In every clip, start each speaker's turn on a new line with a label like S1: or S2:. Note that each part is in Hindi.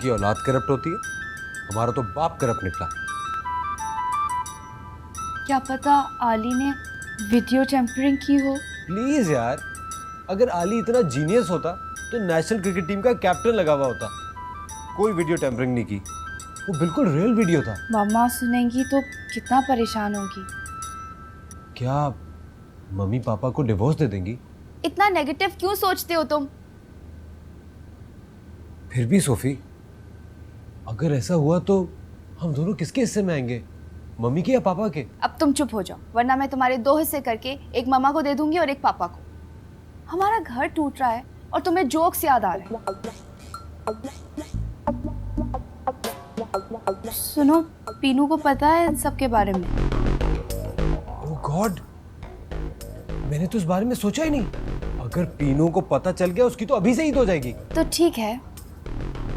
S1: की औलाद करप्ट होती है, हमारा तो बाप करप्ट निकला।
S2: क्या पता आली ने वीडियो टेम्परिंग की हो।
S1: प्लीज यार, अगर आली इतना जीनियस होता तो नेशनल क्रिकेट टीम का कैप्टन लगा हुआ होता। कोई वीडियो टेम्परिंग नहीं की, वो बिल्कुल रियल वीडियो था।
S2: मम्मा सुनेंगी तो कितना परेशान होगी।
S1: क्या मम्मी पापा को डिवोर्स दे देंगी?
S2: इतना नेगेटिव क्यों सोचते हो तुम?
S1: फिर भी सोफी, अगर ऐसा हुआ तो हम दोनों किसके हिस्से में आएंगे, मम्मी के या पापा के?
S2: अब तुम चुप हो जाओ, वरना मैं तुम्हारे 2 हिस्से करके एक मम्मा को दे दूंगी और एक पापा को। हमारा घर टूट रहा है और तुम्हें जोक्स याद आ रहे हैं। सुनो, पीनू को पता है इन सब के बारे में।
S1: ओह गॉड, मैंने तो इस बारे में सोचा ही नहीं। अगर पीनू को पता चल गया, उसकी तो अभी से ईद हो जाएगी।
S2: तो ठीक है,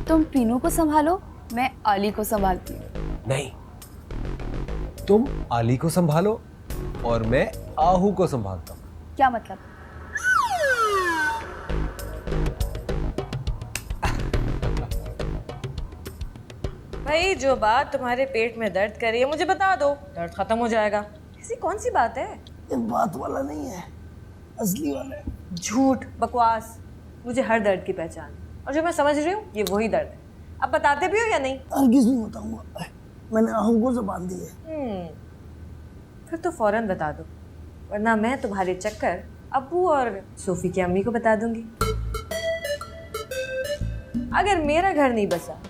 S2: तुम पीनू को संभालो, मैं आली को संभालती हूँ।
S1: नहीं, तुम आली को संभालो और मैं आहू को संभालता हूँ।
S2: क्या मतलब?
S3: भाई, जो बात तुम्हारे पेट में दर्द कर रही है मुझे बता दो, दर्द खत्म हो जाएगा। ऐसी कौन सी बात है?
S4: ये बात वाला नहीं है, असली वाला है।
S3: झूठ, बकवास। मुझे हर दर्द की पहचान है और जो मैं समझ रही हूँ ये वही दर्द है। अब बताते भी हो या नहीं?
S4: हरगिज़ नहीं बताऊंगा, मैंने आहू को ज़बान दी है।
S3: फिर तो फौरन बता दो, वरना मैं तुम्हारे चक्कर अब्बू और सोफी की अम्मी को बता दूंगी। अगर मेरा घर नहीं बसा,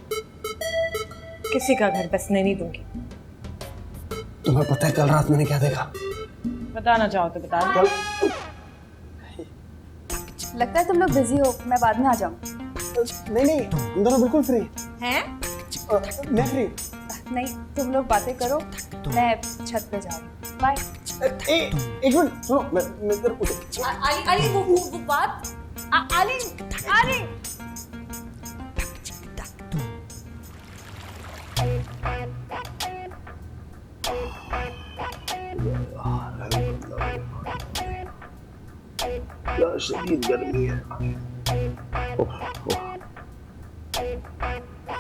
S3: किसी का घर बसने नहीं दूंगी।
S4: तुम्हें पता है कल रात मैंने क्या देखा?
S3: बताना चाहो तो बता दो।
S2: लगता है तुम लोग बिजी हो, मैं बाद में आ जाऊँ।
S4: नहीं, हम दोनों बिल्कुल फ्री
S3: हैं?
S4: मैं फ्री।
S2: नहीं, तुम लोग बातें करो, मैं छत पे जा रही हूँ। बाय।
S4: एक मिनट सुनो, मैं इधर
S3: आली, वो बात। आली, आली।
S4: क्या शदीद गर्मी है।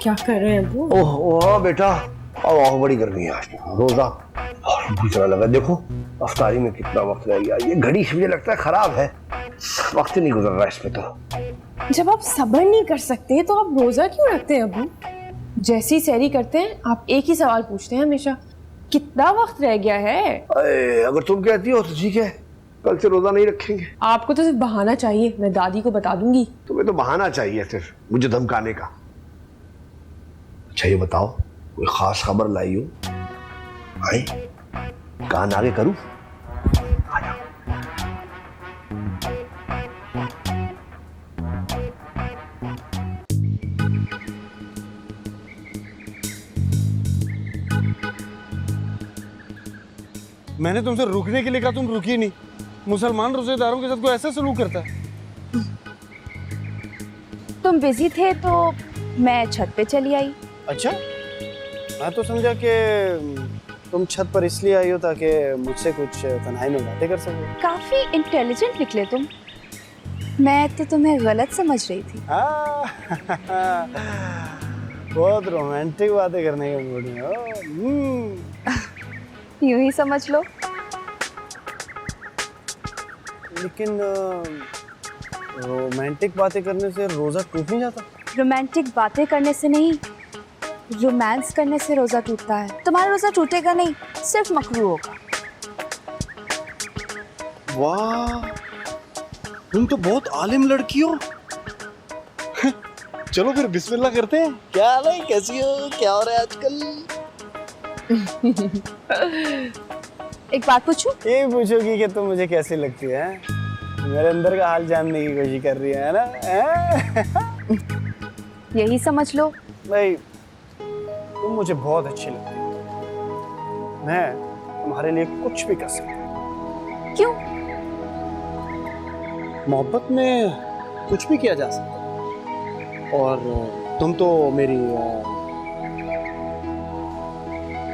S3: क्या कर रहे हैं अब्बू?
S4: ओह बेटा, आओ बड़ी गर्मी है आज। रोजा दूसरा लगा, देखो अफ्तारी में कितना वक्त रह गया। ये घड़ी मुझे लगता है खराब है, वक्त नहीं गुजर रहा इसमें। तो
S5: जब आप सब्र नहीं कर सकते तो आप रोजा क्यों रखते हैं अब्बू? जैसी सैरी करते हैं आप एक ही सवाल पूछते हैं हमेशा, कितना वक्त रह गया है?
S4: अगर तुम कहती हो तो ठीक है, कल से रोजा नहीं रखेंगे।
S5: आपको तो सिर्फ बहाना चाहिए, मैं दादी को बता दूंगी।
S4: तुम्हें तो बहाना चाहिए सिर्फ मुझे धमकाने का। अच्छा ये बताओ, कोई खास खबर लाई हो? आई कान आगे करूं?
S6: मैंने तुमसे रुकने के लिए कहा, तुम रुकी नहीं। मुसलमान रोजेदारों के साथ कोई ऐसा सलूक करता है?
S2: तुम बिजी थे तो मैं छत पे चली आई।
S6: अच्छा, मैं तो समझा कि तुम छत पर इसलिए आई हो ताकि मुझसे कुछ तन्हाई में बातें कर सको।
S2: काफी इंटेलिजेंट निकले तुम। मैं तो तुम्हें गलत समझ रही थी।
S6: बहुत रोमांटिक बातें करने के मूड में हो।
S2: यूं ही समझ लो।
S6: लेकिन रोमांटिक बातें करने से रोजा टूट नहीं जाता?
S2: रोमांटिक बातें करने से नहीं, रोमांस करने से रोजा टूटता है। तुम्हारा रोजा टूटेगा नहीं, सिर्फ मकरू होगा।
S6: वाह, तुम तो बहुत आलिम लड़की हो। चलो फिर बिस्मिल्लाह करते हैं। क्या हाल है, कैसी हो, क्या हो रहा है आजकल?
S2: एक बात पूछूं?
S6: ये पूछोगी कि तुम मुझे कैसी लगती है? मेरे अंदर का हाल जानने की कोशिश कर रही है ना?
S2: यही समझ लो।
S6: भाई, तुम मुझे बहुत अच्छी लगती हो। मैं तुम्हारे लिए कुछ भी कर सकता हूँ।
S2: क्यों?
S6: मोहब्बत में कुछ भी किया जा सकता है। और तुम तो मेरी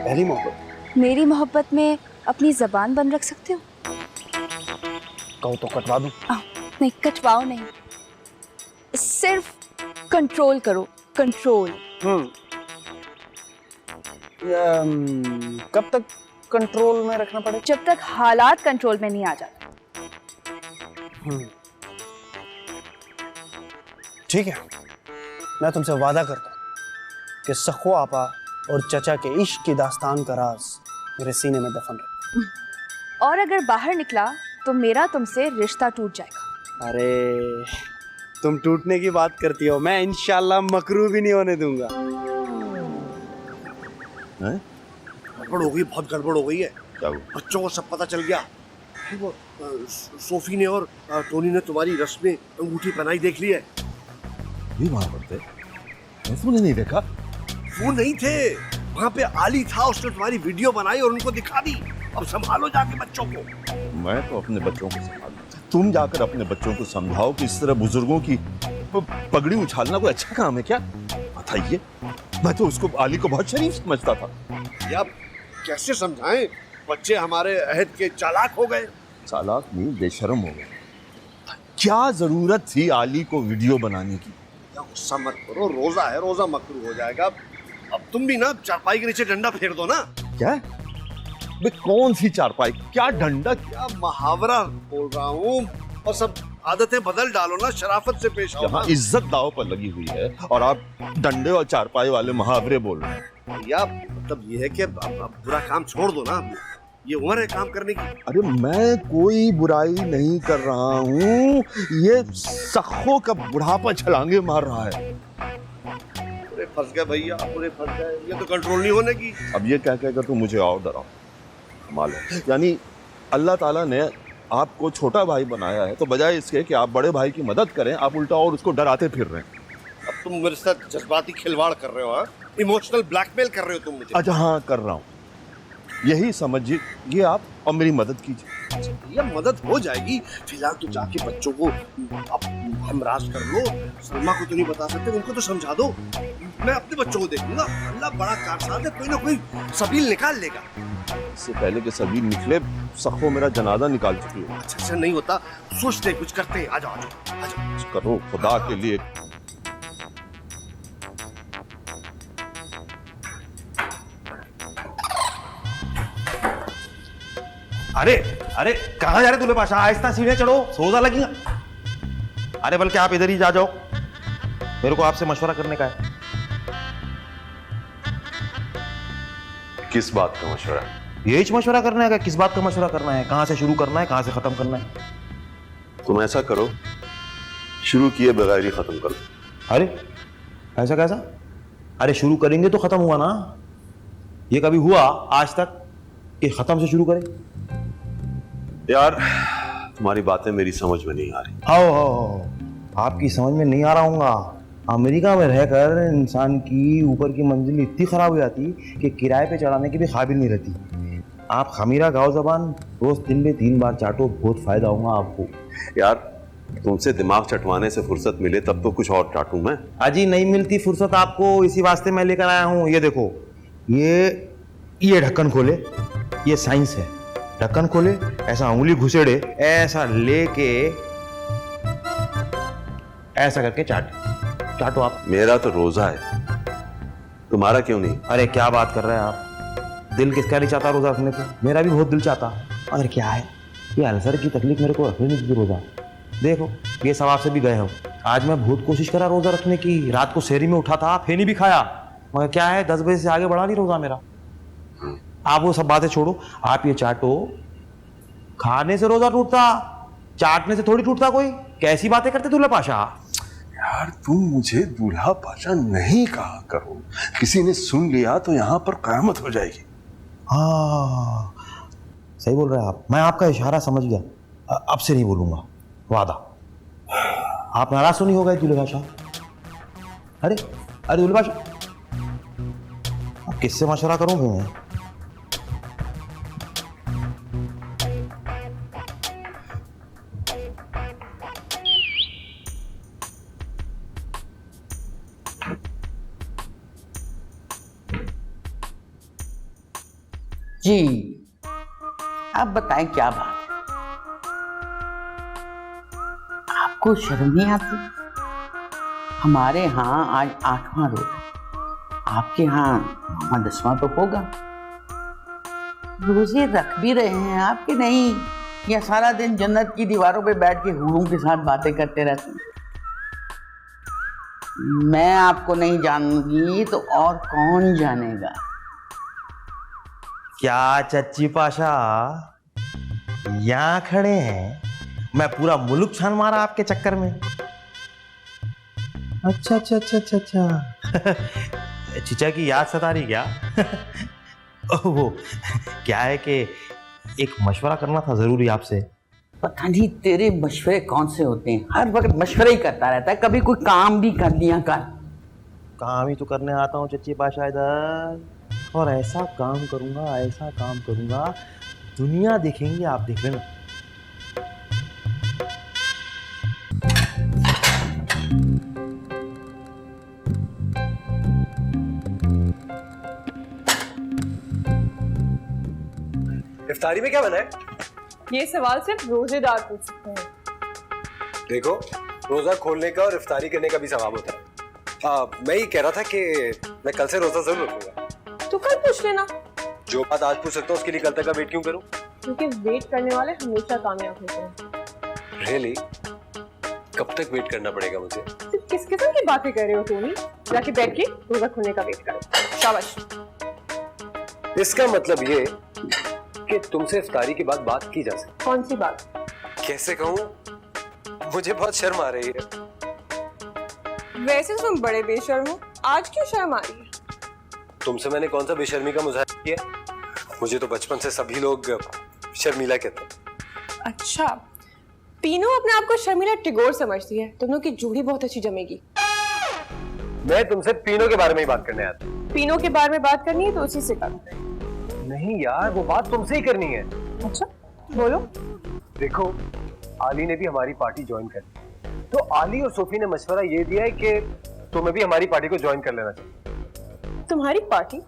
S6: पहली मोहब्बत।
S2: मेरी मोहब्बत में अपनी जबान बंद रख सकते हो?
S6: कहो तो कटवा दूं?
S2: नहीं, कटवाओ नहीं, सिर्फ कंट्रोल करो। कंट्रोल।
S6: कब तक कंट्रोल में रखना पड़ेगा?
S2: जब तक हालात कंट्रोल में नहीं आ जाते।
S6: ठीक है, मैं तुमसे वादा करता हूँ कि सखो आपा और चचा के इश्क की दास्तान का राज मेरे सीने में दफन रहे।
S2: और अगर बाहर निकला तो मेरा तुमसे रिश्ता टूट जाएगा।
S6: अरे तुम टूटने की बात करती हो, मैं इंशाल्लाह मकरू भी नहीं होने दूंगा।
S4: गड़बड़ हो गई, बहुत गड़बड़ हो गई है।
S7: क्या हुआ?
S4: बच्चों को सब पता चल गया। वो सोफी ने और टोनी ने तुम्हारी रस्म में अंगूठी पहनाई देख ली है।
S7: ये वहां पर थे? मैंने नहीं देखा।
S4: वो नहीं थे, वहाँ पे आली था, उसने तुम्हारी वीडियो बनाई और उनको दिखा दी। अब संभालो जाके बच्चों को।
S7: मैं तो अपने बच्चों को संभालूं। तुम जाकर अपने बच्चों को समझाओ कि इस तरह बुजुर्गों की पगड़ी उछालना कोई अच्छा काम है क्या? बताइए, मैं तो उसको आली को बहुत शरीफ समझता था।
S4: या कैसे समझाएं? बच्चे हमारे अहद के चालाक हो गए।
S7: चालाक नहीं, बेशर्म हो गए। क्या जरूरत थी आली को वीडियो बनाने की?
S4: या गुस्सा मत करो, रोजा है, रोजा मकरू हो जाएगा। अब तुम भी ना चारपाई के नीचे डंडा फेर दो ना।
S7: क्या? बे कौन सी चारपाई, क्या डंडा?
S4: क्या मुहावरा बोल रहा हूँ। और सब आदतें बदल डालो ना, शराफत से पेश आओ।
S7: यहाँ इज्जत दाव पर लगी हुई है और आप डंडे और चारपाई वाले मुहावरे बोल रहे हैं।
S4: या मतलब ये है कि अब बुरा काम छोड़ दो ना, ये उम्र है काम करने की।
S7: अरे मैं कोई बुराई नहीं कर रहा हूँ, ये सखो का बुढ़ापा छलांगे मार रहा है।
S4: पूरे फंस गए भैया, पूरे फंस गए। ये तो कंट्रोल नहीं होने की।
S7: अब ये क्या कहकर तुम मुझे और डराओ? कमाल है। यानी अल्लाह ताला ने आपको छोटा भाई बनाया है तो बजाय इसके कि आप बड़े भाई की मदद करें, आप उल्टा और उसको डराते फिर रहे हैं।
S4: अब तुम मेरे साथ जज्बाती खिलवाड़ कर रहे हो, हाँ? इमोशनल ब्लैकमेल कर रहे हो तुम मुझे।
S7: अच्छा हाँ, कर रहा हूँ। यही समझिए ये आप और मेरी मदद कीजिए।
S4: ये मदद हो जाएगी। फिलहाल तो जाके बच्चों को अब हमराज कर लो। सलमा को तो नहीं बता सकते, उनको तो समझा दो। मैं अपने बच्चों को देखूंगा। अल्लाह बड़ा कारसाज है, कोई ना कोई सबील निकाल लेगा।
S7: इससे पहले कि सबील निकले, सखो मेरा जनाजा निकाल चुकी हो।
S4: अच्छा नहीं होता, सोचते कुछ करते हैं। आ जाओ आ जाओ आ जाओ।
S7: करो खुदा के लिए।
S8: अरे अरे कहाँ जा रहे दूल्हे पाशा? आहिस्ता सीढ़ियाँ चढ़ो, सोजा लगेगा। अरे बल्कि आप इधर ही जा जाओ, मेरे को आपसे मशवरा करने का है।
S7: किस बात का मशवरा?
S8: यही मशवरा करना है। किस बात का मशवरा करना है? कहाँ से शुरू करना है, कहाँ से खत्म करना है?
S7: तुम ऐसा करो, शुरू किए बगैर ही खत्म कर दो।
S8: अरे ऐसा कैसा? अरे शुरू करेंगे तो खत्म हुआ ना। ये कभी हुआ आज तक कि खत्म से शुरू करें?
S7: यार तुम्हारी बातें मेरी समझ में नहीं आ रही।
S8: आओ, आपकी समझ में नहीं आ रहा हूँगा। अमेरिका में रहकर इंसान की ऊपर की मंजिल इतनी खराब हो जाती कि किराए पे चढ़ाने की भी काबिल नहीं रहती। आप खमीरा गाँव ज़बान रोज दिन में 3 बार चाटो, बहुत फायदा होगा आपको।
S7: यार तुमसे दिमाग चटवाने से फुर्सत मिले तब तो कुछ और चाटूं मैं।
S8: अजी नहीं मिलती फुर्सत आपको, इसी वास्ते मैं लेकर आया हूँ। ये देखो, ये ढक्कन खोले, ये साइंस है। ढक्कन खोले, ऐसा उंगली घुसेड़े, ऐसा लेके ऐसा करके चाटो आप।
S7: मेरा तो रोजा है, तुम्हारा क्यों नहीं?
S8: अरे क्या बात कर रहे हैं आप? दिल किसका नहीं चाहता रोजा रखने को? मेरा भी बहुत दिल चाहता, मगर क्या है, ये अल्सर की तकलीफ मेरे को रखने नहीं देती रोजा। देखो ये सवाब से भी गए हो। आज मैं बहुत कोशिश करा रोजा रखने की, रात को सेहरी में उठा था, फेनी भी खाया, मगर क्या है 10 बजे से आगे बढ़ा नहीं रोजा मेरा। आप वो सब बातें छोड़ो, आप ये चाटो। खाने से रोजा टूटता, चाटने से थोड़ी टूटता कोई। कैसी बातें करते दूल्हा पाशा?
S7: यार तुम मुझे दूल्हा पाशा नहीं कहा करो, किसी ने सुन लिया तो यहाँ पर कयामत हो जाएगी।
S8: हाँ सही बोल रहे हैं आप, मैं आपका इशारा समझ गया, अब से नहीं बोलूंगा, वादा। आप नाराज तो नहीं हो गए दूल्हे पाशा? अरे दूल्हे पाशा, अब किससे मशवरा करूं मैं?
S9: जी आप बताएं क्या बात है? आपको शर्म नहीं आती? हमारे यहाँ आज 8वां रोजा, आपके यहाँ 9वां-10वां तो होगा। रोजे रख भी रहे हैं आपके नहीं, या सारा दिन जन्नत की दीवारों पे बैठ के हूरों के साथ बातें करते रहते हैं? मैं आपको नहीं जानूंगी तो और कौन जानेगा?
S8: क्या चच्ची पाशा यहाँ खड़े हैं? मैं पूरा मुल्क छान मारा आपके चक्कर में। अच्छा अच्छा अच्छा अच्छा अच्छा चीचा की याद सता रही क्या? वो क्या है कि एक मशवरा करना था जरूरी आपसे।
S9: पता नहीं तेरे मशवरे कौन से होते हैं, हर वक्त मशवरे ही करता रहता है, कभी कोई काम भी कर लिया कर।
S8: काम ही तो करने आता हूँ चच्ची पाशा इधर, और ऐसा काम करूंगा दुनिया देखेंगे, आप देख लेना।
S1: इफ्तारी में क्या बना है?
S5: ये सवाल सिर्फ रोजेदार पूछ सकते हैं।
S1: देखो, रोजा खोलने का और इफ्तारी करने का भी सवाब होता है। मैं ये कह रहा था कि मैं कल से रोजा जरूर रखूंगा।
S5: तो कल पूछ लेना।
S1: जो बात आज पूछ सकता हूँ उसके लिए कल तक का वेट क्यों करूँ?
S5: क्योंकि वेट करने वाले हमेशा कामयाब होते हैं।
S1: रियली? कब तक वेट करना पड़ेगा मुझे?
S5: सिर्फ किस किस्म की बातें कर रहे हो टोनी? जाके बैठ के रोजा खुलने का वेट करो। शाबाश।
S1: इसका मतलब ये कि तुमसे इफ्तारी के बाद बात की जा सकती।
S5: कौन सी बात?
S1: कैसे कहूँ, मुझे बहुत शर्म आ रही है।
S5: वैसे तुम बड़े बेशर्म हो, आज क्यों शर्म आ रही है?
S1: तुमसे मैंने कौन सा बेशर्मी का मुजाहिरा किया? मुझे तो बचपन से सभी लोग शर्मीला कहते हैं।
S5: अच्छा, पीनू अपने आप को शर्मिला टिगोर समझती है। दोनों की जोड़ी बहुत अच्छी जमेगी।
S1: मैं तुमसे पीनो के बारे में ही बात करने आया था।
S5: पीनू के बारे में बात करनी है तो उसी से कर।
S1: नहीं यार, वो बात तुमसे ही करनी है।
S5: अच्छा, बोलो।
S1: देखो, आली ने भी हमारी पार्टी ज्वाइन कर ली, तो आली और सोफी ने मशवरा ये दिया है कि तुम्हें भी हमारी पार्टी को ज्वाइन कर लेना चाहिए।
S5: तुम्हारी पार्टी?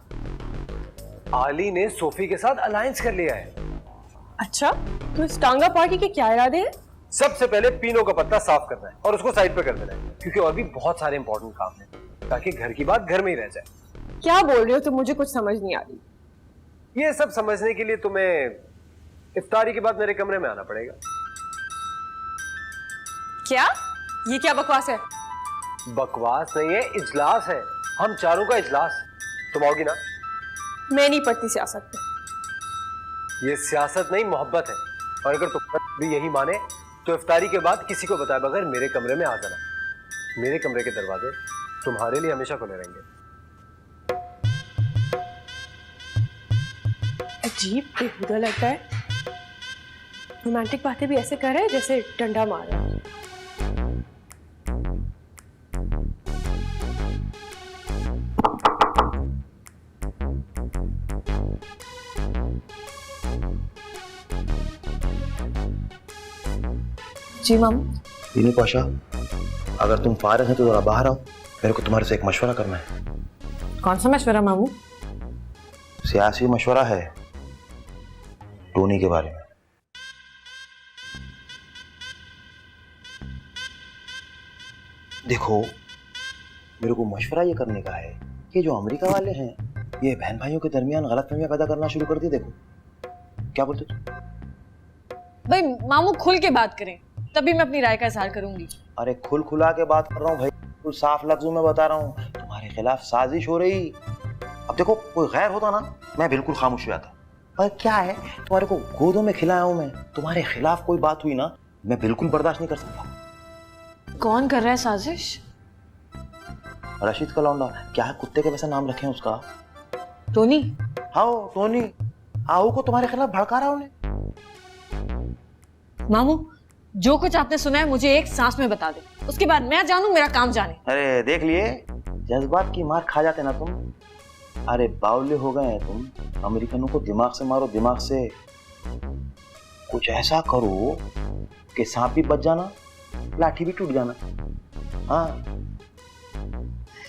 S1: आली ने सोफी के साथ अलायंस कर लिया है।
S5: अच्छा, तो इस टांगा पार्टी के क्या इरादे हैं?
S1: सबसे पहले पीनो का पत्ता साफ करना है और उसको साइड पे कर देना है, क्योंकि और भी बहुत सारे इंपॉर्टेंट काम है, ताकि घर की बात घर में ही रह जाए।
S5: क्या बोल रहे हो तुम? मुझे कुछ समझ नहीं आ रही।
S1: ये सब समझने के लिए तुम्हें इफ्तारी के बाद मेरे कमरे में आना पड़ेगा।
S5: क्या? ये क्या बकवास है?
S1: बकवास नहीं है, इजलास है, हम चारों का इजलास। तुम आओगी ना?
S5: मैं नहीं पढ़ती सियासत पे।
S1: ये सियासत नहीं, मोहब्बत है। और अगर तुम भी यही माने तो इफ्तारी के बाद किसी को बताए बगैर मेरे कमरे में आ जाना। मेरे कमरे के दरवाजे तुम्हारे लिए हमेशा खुले रहेंगे।
S5: अजीब बेहुदा लगता है। रोमांटिक बातें भी ऐसे कर रहे हैं जैसे डंडा मार रहा है। जी मामू।
S8: पीनू पाशा, अगर तुम फारिग हैं तो जरा बाहर आओ, मेरे को तुम्हारे से एक मशवरा करना है।
S5: कौन सा मशवरा मामू?
S8: सियासी मशवरा है, टोनी के बारे में। देखो, मेरे को मशवरा ये करने का है कि जो अमेरिका वाले हैं ये बहन भाइयों के दरमियान गलतफहमियां पैदा करना शुरू कर दी। देखो, क्या बोलते तुम?
S3: भाई मामू खुल के बात करें, तभी मैं अपनी राय का इजहार करूंगी।
S8: अरे खुल खुला के बात कर रहा हूँ भाई, कुछ साफ लफ्जों में बता रहा हूँ, तुम्हारे खिलाफ साजिश हो रही। अब देखो, कोई गैर होता ना, मैं बिल्कुल खामोश हो जाता। पर क्या है, तुम्हारे को गोदों में खिलाया हूं मैं, तुम्हारे खिलाफ कोई बात हुई ना, मैं बिल्कुल बर्दाश्त नहीं कर सकता।
S3: कौन कर रहा है साजिश?
S8: रशीद का लौंडा। क्या है, कुत्ते के वैसा नाम रखे हैं उसका?
S3: टोनी।
S8: हाँ, टोनी। आहू को तुम्हारे खिलाफ भड़का रहा उन्हें।
S3: मामू, जो कुछ आपने सुना है मुझे एक सांस में बता दे, उसके बाद मैं जानूं, मेरा काम जाने।
S8: अरे देख लिए, जज्बात की मार खा जाते ना तुम। अरे बावले हो गए हैं तुम। अमेरिकनों को दिमाग से मारो, दिमाग से। कुछ ऐसा करो कि सांप भी बच जाना, लाठी भी टूट जाना। हाँ,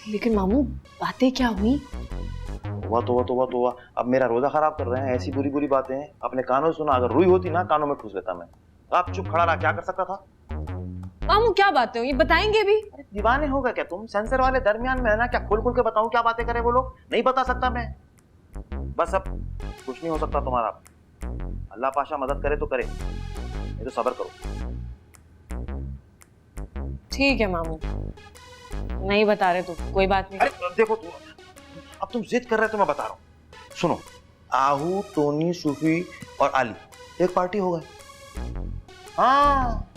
S3: लेकिन मामू बातें क्या हुई?
S8: तो अब मेरा रोजा खराब कर रहे हैं, ऐसी बुरी बुरी बातें हैं। अपने कानों से सुना, अगर रुई होती ना कानों में ठूस लेता मैं। आप चुप खड़ा रहा, क्या कर सकता था?
S3: मामू क्या बातें हुई बताएंगे भी?
S8: अरे दीवाने हो गए क्या तुम? सेंसर वाले दरमियान में है ना, क्या खोल खोल के बताऊं क्या बातें करे वो लोग? नहीं बता सकता मैं। बस अब कुछ नहीं हो सकता तुम्हारा। अल्लाह पाशा मदद करे तो करे, नहीं तो सब्र करो।
S3: ठीक है मामू, नहीं बता रहे तो कोई बात नहीं।
S8: अरे देखो अब तुम जिद कर रहे हो तो मैं बता रहा हूँ। सुनो, आहू, टोनी, सूफी और आली एक पार्टी हो गए। हाँ